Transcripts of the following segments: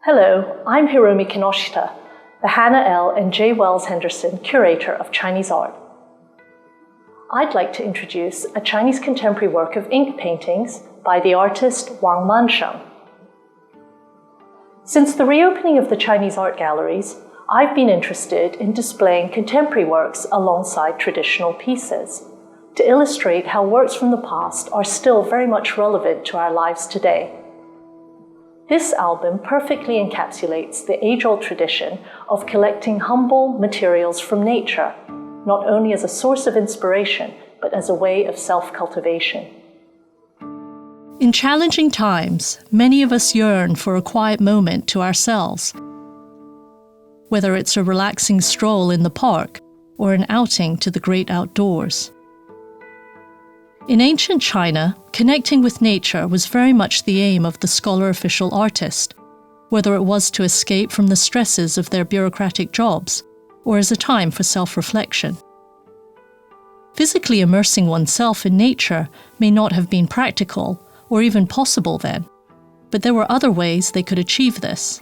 Hello, I'm Hiromi Kinoshita, the Hannah L. and J. Wells Henderson Curator of Chinese Art. I'd like to introduce a Chinese contemporary work of ink paintings by the artist Wang Mansheng. Since the reopening of the Chinese art galleries, I've been interested in displaying contemporary works alongside traditional pieces, to illustrate how works from the past are still very much relevant to our lives today. This album perfectly encapsulates the age-old tradition of collecting humble materials from nature, not only as a source of inspiration, but as a way of self-cultivation. In challenging times, many of us yearn for a quiet moment to ourselves. Whether it's a relaxing stroll in the park or an outing to the great outdoors. In ancient China, connecting with nature was very much the aim of the scholar-official artist, whether it was to escape from the stresses of their bureaucratic jobs or as a time for self-reflection. Physically immersing oneself in nature may not have been practical or even possible then, but there were other ways they could achieve this.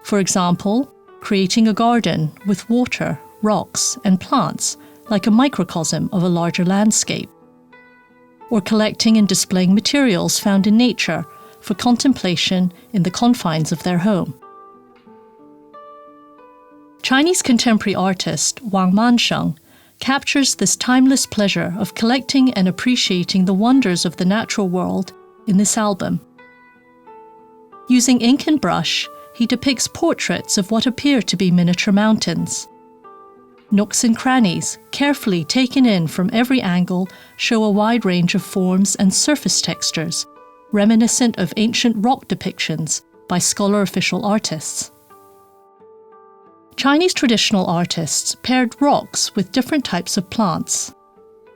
For example, creating a garden with water, rocks, and plants, like a microcosm of a larger landscape. Or collecting and displaying materials found in nature for contemplation in the confines of their home. Chinese contemporary artist Wang Mansheng captures this timeless pleasure of collecting and appreciating the wonders of the natural world in this album. Using ink and brush, he depicts portraits of what appear to be miniature mountains. Nooks and crannies, carefully taken in from every angle, show a wide range of forms and surface textures, reminiscent of ancient rock depictions by scholar-official artists. Chinese traditional artists paired rocks with different types of plants.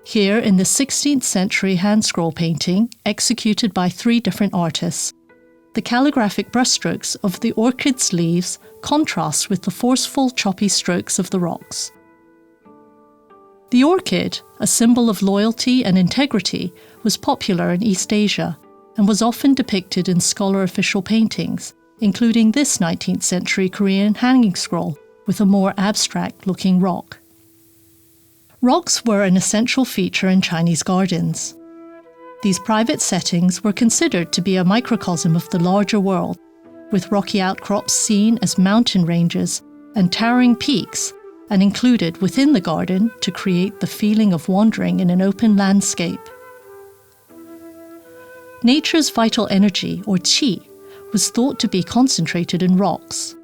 Here, in the 16th century hand scroll painting, executed by 3 different artists, the calligraphic brushstrokes of the orchid's leaves contrast with the forceful, choppy strokes of the rocks. The orchid, a symbol of loyalty and integrity, was popular in East Asia and was often depicted in scholar-official paintings, including this 19th century Korean hanging scroll with a more abstract-looking rock. Rocks were an essential feature in Chinese gardens. These private settings were considered to be a microcosm of the larger world, with rocky outcrops seen as mountain ranges and towering peaks, and included within the garden to create the feeling of wandering in an open landscape. Nature's vital energy, or qi, was thought to be concentrated in rocks.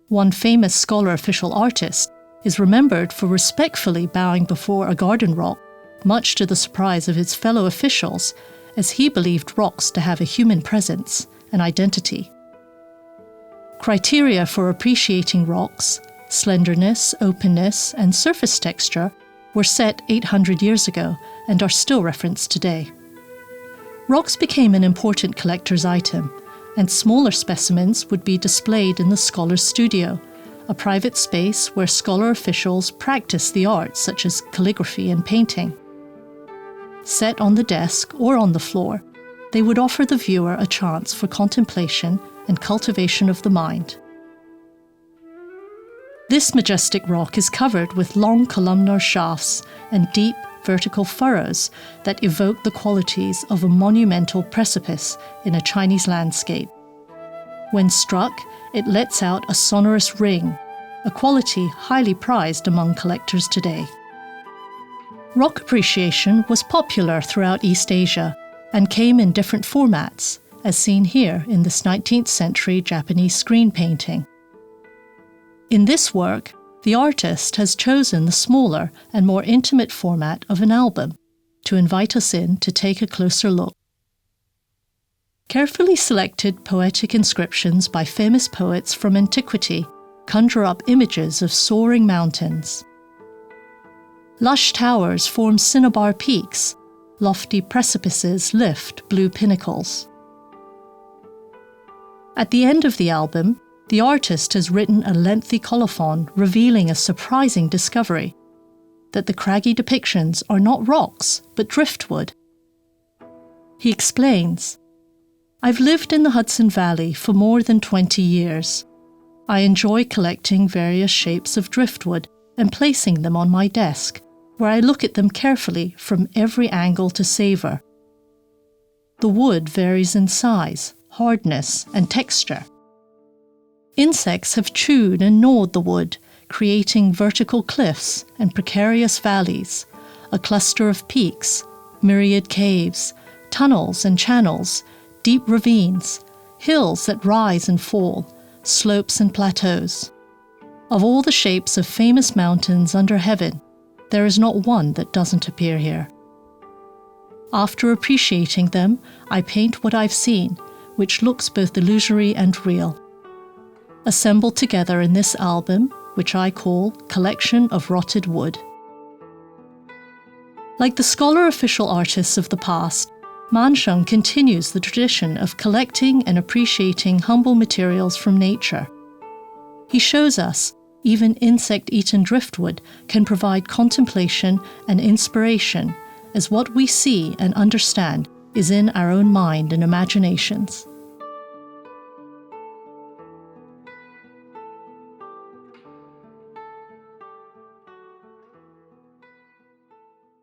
One famous scholar-official artist is remembered for respectfully bowing before a garden rock, much to the surprise of his fellow officials, as he believed rocks to have a human presence and identity. Criteria for appreciating rocks, slenderness, openness, and surface texture, were set 800 years ago and are still referenced today. Rocks became an important collector's item, and smaller specimens would be displayed in the scholar's studio, a private space where scholar officials practice the arts such as calligraphy and painting. Set on the desk or on the floor, they would offer the viewer a chance for contemplation and cultivation of the mind. This majestic rock is covered with long columnar shafts and deep vertical furrows that evoke the qualities of a monumental precipice in a Chinese landscape. When struck, it lets out a sonorous ring, a quality highly prized among collectors today. Rock appreciation was popular throughout East Asia and came in different formats, as seen here in this 19th century Japanese screen painting. In this work, the artist has chosen the smaller and more intimate format of an album to invite us in to take a closer look. Carefully selected poetic inscriptions by famous poets from antiquity conjure up images of soaring mountains. Lush towers form cinnabar peaks, lofty precipices lift blue pinnacles. At the end of the album, the artist has written a lengthy colophon revealing a surprising discovery, that the craggy depictions are not rocks, but driftwood. He explains, I've lived in the Hudson Valley for more than 20 years. I enjoy collecting various shapes of driftwood and placing them on my desk, where I look at them carefully from every angle to savor. The wood varies in size, hardness, and texture. Insects have chewed and gnawed the wood, creating vertical cliffs and precarious valleys, a cluster of peaks, myriad caves, tunnels and channels, deep ravines, hills that rise and fall, slopes and plateaus. Of all the shapes of famous mountains under heaven, there is not one that doesn't appear here. After appreciating them, I paint what I've seen, which looks both illusory and real. Assembled together in this album, which I call Collection of Rotted Wood. Like the scholar official artists of the past, Mansheng continues the tradition of collecting and appreciating humble materials from nature. He shows us even insect-eaten driftwood can provide contemplation and inspiration, as what we see and understand is in our own mind and imaginations.